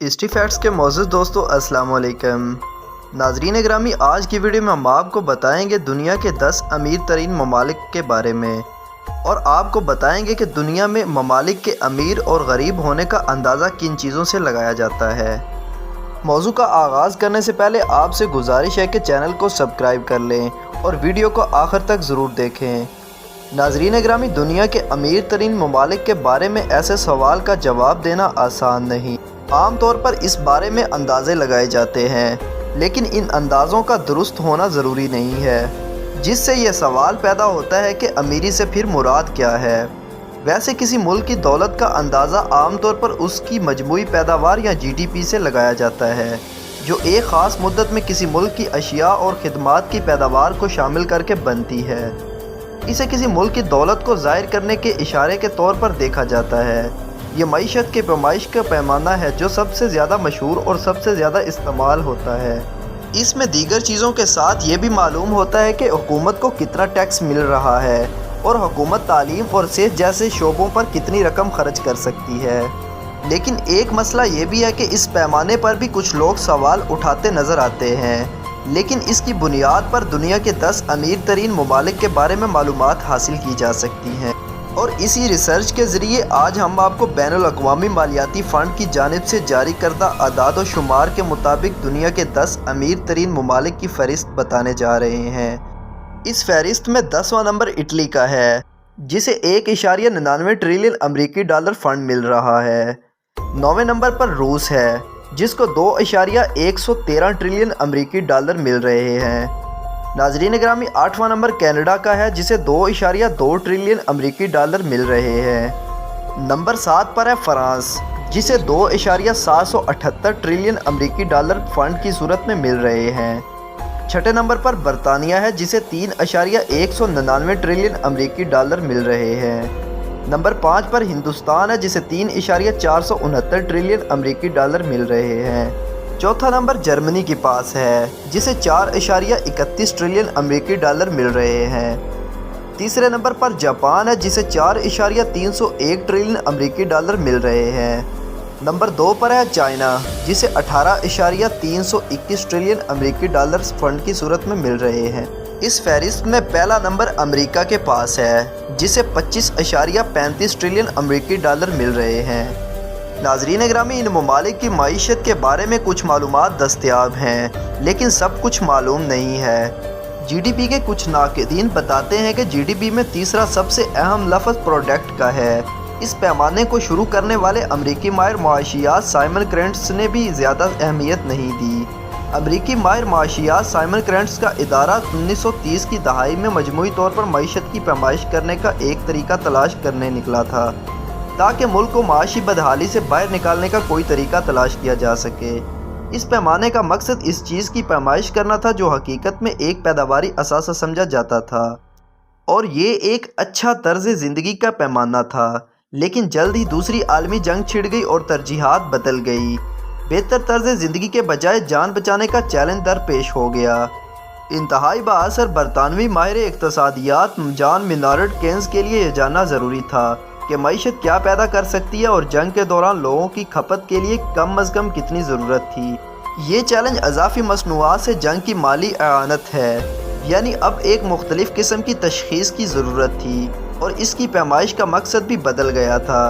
History facts के मोअज़्ज़ज़ दोस्तों, अस्सलाम वालेकुम। नाज़रीन ग्रामी, आज की वीडियो में हम आपको बताएंगे दुनिया के 10 अमीर तरीन ममालिक के बारे में और आपको बताएंगे कि दुनिया में ममालिक के अमीर और गरीब होने का अंदाज़ा किन चीज़ों से लगाया जाता है। मौजू का आगाज़ करने से पहले आपसे गुजारिश है कि चैनल को सब्सक्राइब कर लें और वीडियो को आखिर तक ज़रूर देखें। नाज़रीन ग्रामी, दुनिया के अमीर तरीन ममालिक के बारे में ऐसे सवाल का जवाब देना आसान नहीं। आम तौर पर इस बारे में अंदाज़े लगाए जाते हैं, लेकिन इन अंदाज़ों का दुरुस्त होना ज़रूरी नहीं है, जिससे यह सवाल पैदा होता है कि अमीरी से फिर मुराद क्या है। वैसे किसी मुल्क की दौलत का अंदाज़ा आम तौर पर उसकी मजमूई पैदावार या जीडीपी से लगाया जाता है, जो एक ख़ास मुद्दत में किसी मुल्क की अशिया और ख़िदमात की पैदावार को शामिल करके बनती है। इसे किसी मुल्क की दौलत को ज़ाहिर करने के इशारे के तौर पर देखा जाता है। ये मईशत के पैमाइश का पैमाना है जो सबसे ज़्यादा मशहूर और सबसे ज़्यादा इस्तेमाल होता है। इसमें दीगर चीज़ों के साथ ये भी मालूम होता है कि हुकूमत को कितना टैक्स मिल रहा है और हुकूमत तालीम और सेहत जैसे शोबों पर कितनी रकम खर्च कर सकती है। लेकिन एक मसला ये भी है कि इस पैमाने पर भी कुछ लोग सवाल उठाते नज़र आते हैं, लेकिन इसकी बुनियाद पर दुनिया के 10 अमीर तरीन ममालिक के बारे में मालूमात हासिल की जा सकती हैं। और इसी रिसर्च के ज़रिए आज हम आपको बैनुल अक़वामी मालियाती फ़ंड की जानिब से जारी करदा अदाद व शुमार के मुताबिक दुनिया के 10 अमीर तरीन ममालिक की फ़हरिस्त बताने जा रहे हैं। इस फ़हरिस्त में 10वां नंबर इटली का है, जिसे 1.99 ट्रिलियन अमरीकी डॉलर फ़ंड मिल रहा है। 9वें नंबर पर रूस है, जिसको 2.113 ट्रिलियन अमरीकी डॉलर मिल रहे हैं। नाज़रीन ग्रामी, 8वां नंबर कनाडा का है, जिसे 2.2 ट्रिलियन अमरीकी डॉलर मिल रहे हैं। नंबर 7 पर है फ्रांस, जिसे 2.778 ट्रिलियन अमरीकी डॉलर फ़ंड की सूरत में मिल रहे हैं। छठे नंबर पर बरतानिया है, जिसे 3.199 ट्रिलियन अमरीकी डॉलर मिल रहे हैं। नंबर 5 पर हिंदुस्तान है, जिसे 3.469 ट्रिलियन अमरीकी डॉलर मिल रहे हैं। चौथा नंबर जर्मनी के पास है, जिसे 4.31 ट्रिलियन अमरीकी डॉलर मिल रहे हैं। तीसरे नंबर पर जापान है, जिसे 4.301 ट्रिलियन अमरीकी डॉलर मिल रहे हैं। नंबर 2 पर है चाइना, जिसे 18.321 ट्रिलियन अमरीकी डॉलर फंड की सूरत में मिल रहे हैं। इस फहरिस्त में पहला नंबर अमेरिका के पास है, जिसे 25.35 ट्रिलियन अमरीकी डॉलर मिल रहे हैं। नाज़रीन ग्रामी, इन ममालिक की मईशत के बारे में कुछ मालूमात दस्तयाब हैं, लेकिन सब कुछ मालूम नहीं है। जीडीपी के कुछ नाक़दीन बताते हैं कि जीडीपी में तीसरा सबसे अहम लफ्ज़ प्रोडक्ट का है। इस पैमाने को शुरू करने वाले अमरीकी माहिर मुआशियात साइमन क्रेंट्स ने भी ज़्यादा अहमियत नहीं दी। अमरीकी माहिर मुआशियात साइमन क्रेंट्स का इदारा 1930 की दहाई में मजमूई तौर पर मईशत की पैमाइश करने का एक तरीका तलाश करने निकला था, ताकि मुल्क को माशी बदहाली से बाहर निकालने का कोई तरीका तलाश किया जा सके। इस पैमाने का मकसद इस चीज़ की पैमाइश करना था जो हकीकत में एक पैदावारी असासा समझा जाता था, और ये एक अच्छा तर्ज ज़िंदगी का पैमाना था। लेकिन जल्द ही दूसरी आलमी जंग छिड़ गई और तरजीहात बदल गई। बेहतर तर्ज ज़िंदगी के बजाय जान बचाने का चैलेंज दरपेश हो गया। इंतहाई बाअसर बरतानवी माहिर इक़्तिसादियात जॉन मेनार्ड केन्स के लिए यह जानना ज़रूरी था कि मईशत क्या पैदा कर सकती है और जंग के दौरान लोगों की खपत के लिए कम अज़ कम कितनी ज़रूरत थी। ये चैलेंज अज़ाफ़ी मसनूआत से जंग की माली आनत है, यानी अब एक मुख्तलिफ़ किस्म की तशख़ीस की ज़रूरत थी और इसकी पैमाइश का मकसद भी बदल गया था।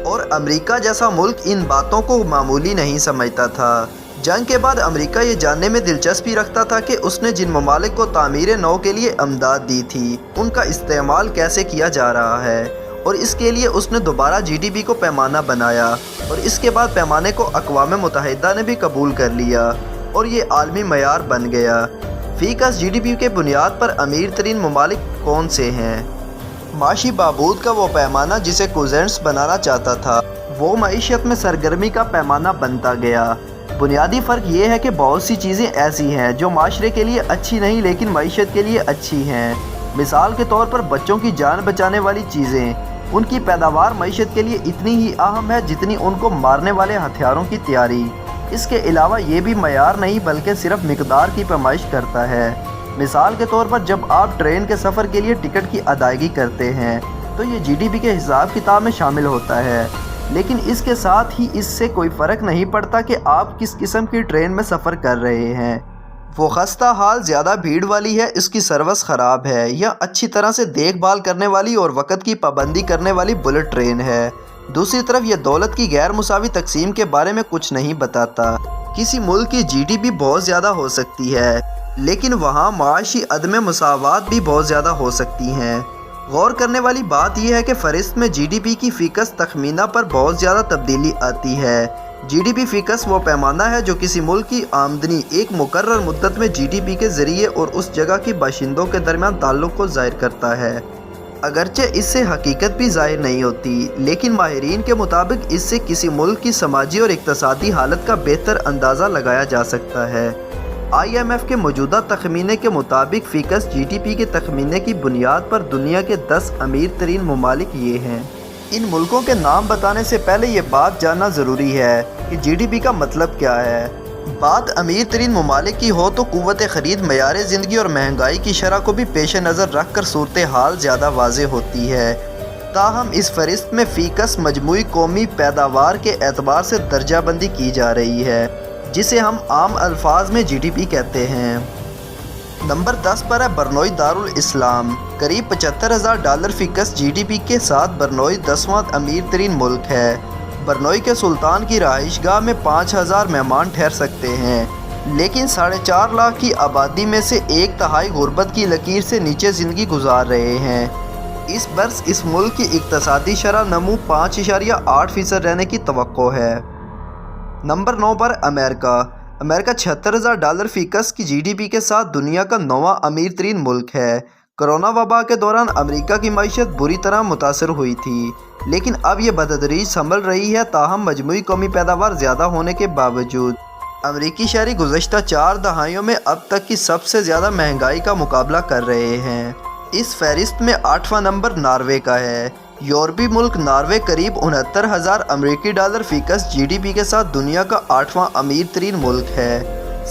और अमेरिका जैसा मुल्क इन बातों को मामूली नहीं समझता था। जंग के बाद अमेरिका ये जानने में दिलचस्पी रखता था कि उसने जिन ममालिक को तामीर नौ के लिए अमदाद दी थी, उनका इस्तेमाल कैसे किया जा रहा है, और इसके लिए उसने दोबारा जीडीपी को पैमाना बनाया और इसके बाद पैमाने को अक़वाम मुत्तहिदा ने भी कबूल कर लिया और ये आलमी मयार बन गया। फ़ीकस जीडीपी के बुनियाद पर अमीर तरीन ममालिक कौन से हैं? माशी बहबूद का वो पैमाना जिसे कुज़ेंट्स बनाना चाहता था, वो मईशत में सरगर्मी का पैमाना बनता गया। बुनियादी फ़र्क ये है कि बहुत सी चीज़ें ऐसी हैं जो माशरे के लिए अच्छी नहीं लेकिन मईशत के लिए अच्छी हैं। मिसाल के तौर पर बच्चों की जान बचाने वाली चीज़ें, उनकी पैदावार मईशत के लिए इतनी ही अहम है जितनी उनको मारने वाले हथियारों की तैयारी। इसके अलावा ये भी मयार नहीं बल्कि सिर्फ मिकदार की पैमाइश करता है। मिसाल के तौर पर जब आप ट्रेन के सफ़र के लिए टिकट की अदायगी करते हैं तो ये जीडीपी के हिसाब किताब में शामिल होता है। لیکن اس کے ساتھ ہی اس سے کوئی فرق نہیں پڑتا کہ آپ کس قسم کی ٹرین میں سفر کر رہے ہیں۔ وہ خستہ حال زیادہ بھیڑ والی ہے، اس کی سروس خراب ہے، یا اچھی طرح سے دیکھ بھال کرنے والی اور وقت کی پابندی کرنے والی بلٹ ٹرین ہے۔ دوسری طرف یہ دولت کی غیر مساوی تقسیم کے بارے میں کچھ نہیں بتاتا۔ کسی ملک کی جی ڈی پی بہت زیادہ ہو سکتی ہے، لیکن وہاں معاشی عدم مساوات بھی بہت زیادہ ہو سکتی ہیں۔ غور کرنے والی بات یہ ہے کہ فہرست میں جی ڈی پی کی فیکس تخمینہ پر بہت زیادہ تبدیلی آتی ہے۔ جی ڈی پی فیکس وہ پیمانہ ہے جو کسی ملک کی آمدنی ایک مقرر مدت میں جی ڈی پی کے ذریعے اور اس جگہ کے باشندوں کے درمیان تعلق کو ظاہر کرتا ہے۔ اگرچہ اس سے حقیقت بھی ظاہر نہیں ہوتی، لیکن ماہرین کے مطابق اس سے کسی ملک کی سماجی اور اقتصادی حالت کا بہتر اندازہ لگایا جا سکتا ہے۔ آئی ایم ایف کے موجودہ تخمینے کے مطابق فیکس جی ڈی پی کے تخمینے کی بنیاد پر دنیا کے 10 امیر ترین ممالک یہ ہیں۔ ان ملکوں کے نام بتانے سے پہلے یہ بات جاننا ضروری ہے کہ جی ڈی پی کا مطلب کیا ہے۔ بات امیر ترین ممالک کی ہو تو قوت خرید، معیار زندگی اور مہنگائی کی شرح کو بھی پیش نظر رکھ کر صورتحال زیادہ واضح ہوتی ہے۔ تاہم اس فہرست میں فیکس مجموعی قومی پیداوار کے اعتبار سے درجہ بندی کی جا رہی ہے، جسے ہم عام الفاظ میں جی ڈی پی کہتے ہیں۔ نمبر 10 پر ہے برنوئی دارالاسلام۔ قریب $75,000 فیکس جی ڈی پی کے ساتھ برنوئی 10واں امیر ترین ملک ہے۔ برنوئی کے سلطان کی رہائش گاہ میں 5,000 مہمان ٹھہر سکتے ہیں، لیکن 4.5 لاکھ کی آبادی میں سے 1/3 غربت کی لکیر سے نیچے زندگی گزار رہے ہیں۔ اس برس اس ملک کی اقتصادی شرح نمو 5.8% رہنے کی توقع ہے۔ نمبر 9 پر امریکہ۔ امریکہ $76,000 فیکس کی جی ڈی پی کے ساتھ دنیا کا 9واں امیر ترین ملک ہے۔ کرونا وبا کے دوران امریکہ کی معیشت بری طرح متاثر ہوئی تھی، لیکن اب یہ بتدریج سنبھل رہی ہے۔ تاہم مجموعی قومی پیداوار زیادہ ہونے کے باوجود امریکی شہری گزشتہ 4 دہائیوں میں اب تک کی سب سے زیادہ مہنگائی کا مقابلہ کر رہے ہیں۔ اس فہرست میں 8واں نمبر ناروے کا ہے۔ یورپی ملک ناروے قریب $69,000 فیکس جی ڈی پی کے ساتھ دنیا کا 8واں امیر ترین ملک ہے۔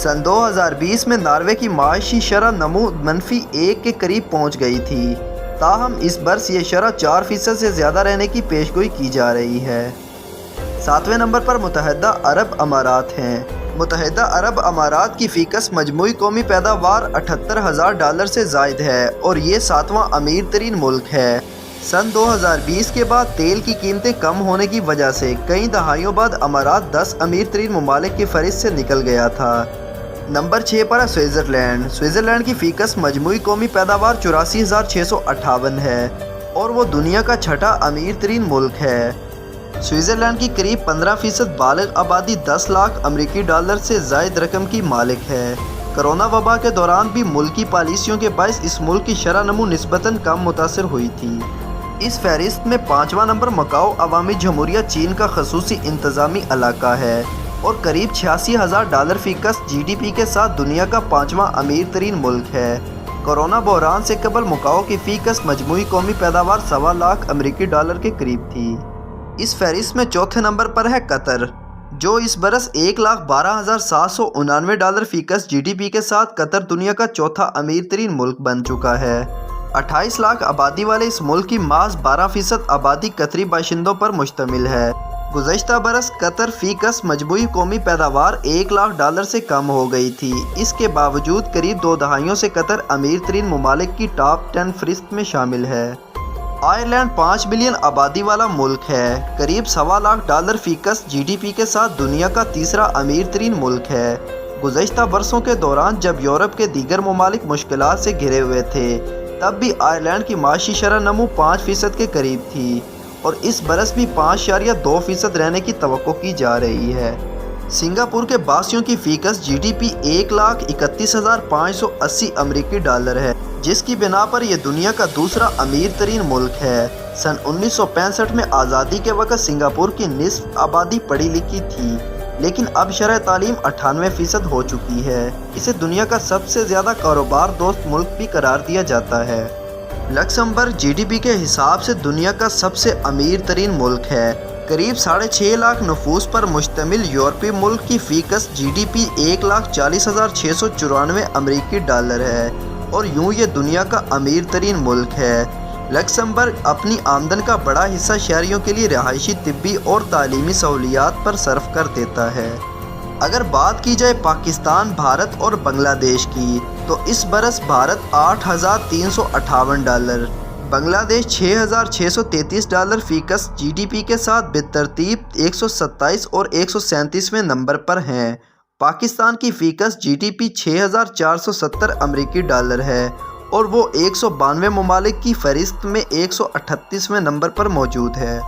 سن 2020 میں ناروے کی معاشی شرح نمو -1 کے قریب پہنچ گئی تھی، تاہم اس برس یہ شرح 4% سے زیادہ رہنے کی پیشگوئی کی جا رہی ہے۔ 7ویں نمبر پر متحدہ عرب امارات ہیں۔ متحدہ عرب امارات کی فیکس مجموعی قومی پیداوار $78,000 سے زائد ہے اور یہ 7واں امیر ترین ملک ہے۔ سن 2020 کے بعد تیل کی قیمتیں کم ہونے کی وجہ سے کئی دہائیوں بعد امارات 10 امیر ترین ممالک کی فہرست سے نکل گیا تھا۔ نمبر 6 پر ہے سوئٹزرلینڈ۔ سوئٹزرلینڈ کی فیکس مجموعی قومی پیداوار 84,658 ہے اور وہ دنیا کا 6واں امیر ترین ملک ہے۔ سوئٹزرلینڈ کی قریب 15% بالغ آبادی $10 لاکھ سے زائد رقم کی مالک ہے۔ کرونا وبا کے دوران بھی ملکی پالیسیوں کے باعث اس ملک کی شرح نمو نسبتاً کم متاثر ہوئی تھی۔ اس فہرست میں 5واں نمبر مکاؤ عوامی جمہوریہ چین کا خصوصی انتظامی علاقہ ہے اور قریب $86,000 فیکس جی ڈی پی کے ساتھ دنیا کا 5واں امیر ترین ملک ہے۔ کرونا بحران سے قبل مکاؤ کی فیکس مجموعی قومی پیداوار $1.25 لاکھ کے قریب تھی۔ اس فہرست میں 4تھے نمبر پر ہے قطر، جو اس برس $1,12,799 فیکس جی ڈی پی کے ساتھ قطر دنیا کا 4تھا امیر ترین ملک بن چکا ہے۔ 28 لاکھ آبادی والے اس ملک کی محض 12% آبادی قطری باشندوں پر مشتمل ہے۔ گزشتہ برس قطر فیکس مجموعی قومی پیداوار $1 لاکھ سے کم ہو گئی تھی۔ اس کے باوجود قریب 2 دہائیوں سے قطر امیر ترین ممالک کی ٹاپ 10 فہرست میں شامل ہے۔ آئرلینڈ 5 بلین آبادی والا ملک ہے، قریب $1.25 لاکھ فیکس جی ڈی پی کے ساتھ دنیا کا 3را امیر ترین ملک ہے۔ گزشتہ برسوں کے دوران جب یورپ کے دیگر ممالک مشکلات سے گھرے ہوئے تھے، تب بھی آئرلینڈ کی معاشی شرح نمو 5% کے قریب تھی اور اس برس بھی 5.2% رہنے کی توقع کی جا رہی ہے۔ سنگاپور کے باسیوں کی فیکس جی ڈی پی $1,31,580 ہے، جس کی بنا پر یہ دنیا کا 2را امیر ترین ملک ہے۔ سن 1965 میں آزادی کے وقت سنگاپور کی نصف آبادی پڑھی لکھی تھی، لیکن اب شرح تعلیم 98% ہو چکی ہے۔ اسے دنیا کا سب سے زیادہ کاروبار دوست ملک بھی قرار دیا جاتا ہے۔ لکسمبرگ جی ڈی پی کے حساب سے دنیا کا سب سے امیر ترین ملک ہے۔ قریب 6.5 لاکھ نفوس پر مشتمل یورپی ملک کی فیکس جی ڈی پی $1,40,694 ہے اور یوں یہ دنیا کا امیر ترین ملک ہے۔ लक्समबर्ग अपनी आमदन का बड़ा हिस्सा शहरियों के लिए रिहायशी, तिब्बी और तालीमी सहूलियात पर सर्फ कर देता है। अगर बात की जाए पाकिस्तान, भारत और बांग्लादेश की, तो इस बरस भारत $8,358, बांग्लादेश $6,633 फीकस GDP के साथ बेतरतीब 127 और 137वें नंबर पर हैं। पाकिस्तान की फीकस GDP $6,470 अमरीकी डॉलर है और वो 192 ममालिक की फहरिस्त में 138वें नंबर पर मौजूद है।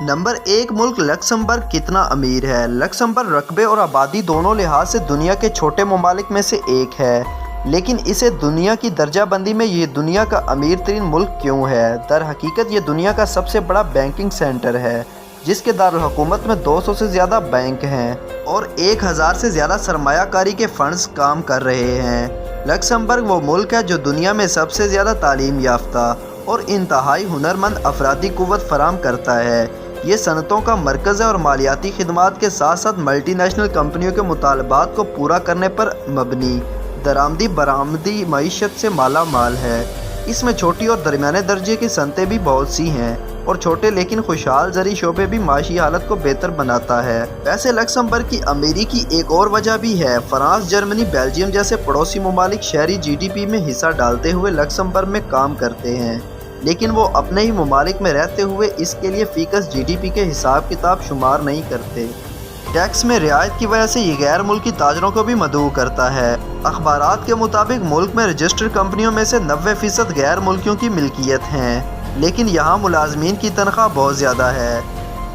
नंबर 1 मुल्क लक्समबर्ग कितना अमीर है। लक्समबर्ग रकबे और आबादी दोनों लिहाज से दुनिया के छोटे ममालिक में से एक है, लेकिन इसे दुनिया की दर्जाबंदी में ये दुनिया का अमीर तरीन मुल्क क्यों है? दर हकीकत ये दुनिया का सबसे बड़ा बैंकिंग सेंटर है, जिसके दारुल हुकूमत में 200 से ज़्यादा बैंक हैं और 1000 से ज़्यादा सरमायाकारी के फंड्स काम कर रहे हैं। लक्समबर्ग वो मुल्क है जो दुनिया में सबसे ज़्यादा तालीम याफ्ता और इंतहाई हुनरमंद अफरादी कुव्वत फराम करता है। ये सनतों का मरकज़ है और मालियाती खिदमात के साथ साथ मल्टी नेशनल कंपनियों के मुतालबात को पूरा करने पर मबनी दरामदी बरामदी मईशत से माला माल है। इसमें छोटी और दरमियाने दर्जे की सनतें भी बहुत सी हैं और छोटे लेकिन खुशहाल ज़री शोबे भी माशी हालत को बेहतर बनाता है। वैसे लक्समबर्ग की अमीरी की एक और वजह भी है। फ्रांस, जर्मनी, बेल्जियम जैसे पड़ोसी ममालिक शहरी GDP में हिस्सा डालते हुए लक्समबर्ग में काम करते हैं, लेकिन वो अपने ही ममालिक में रहते हुए इसके लिए फीकस GDP के हिसाब किताब शुमार नहीं करते। टैक्स में रियायत की वजह से ये गैर मुल्की ताजरों को भी मदऊ करता है। अखबारात के मुताबिक मुल्क में रजिस्टर्ड कंपनियों में से 90% गैर मुल्कियों की मिल्कियत हैं, लेकिन यहाँ मुलाजमीन की तनख्वाह बहुत ज़्यादा है।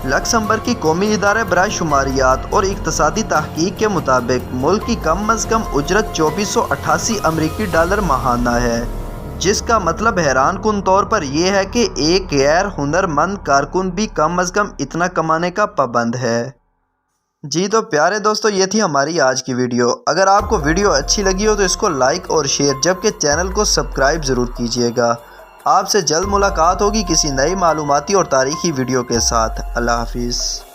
लक्समबर्ग की कौमी इदारे बराए शुमारियात और इक़्तिसादी तहकीक के मुताबिक मुल्क की कम अज़ कम उजरत $2488 अमरीकी डॉलर माहाना है, जिसका मतलब हैरान कुन तौर पर यह है कि एक गैर हुनरमंद कारकुन भी कम अज़ कम इतना कमाने का पाबंद है। जी तो प्यारे दोस्तों, ये थी हमारी आज की वीडियो। अगर आपको वीडियो अच्छी लगी हो तो इसको लाइक और शेयर, जबकि चैनल को सब्सक्राइब ज़रूर कीजिएगा। आपसे जल्द मुलाकात होगी किसी नई मालूमाती और तारीख़ी वीडियो के साथ। अल्लाह हाफिज़।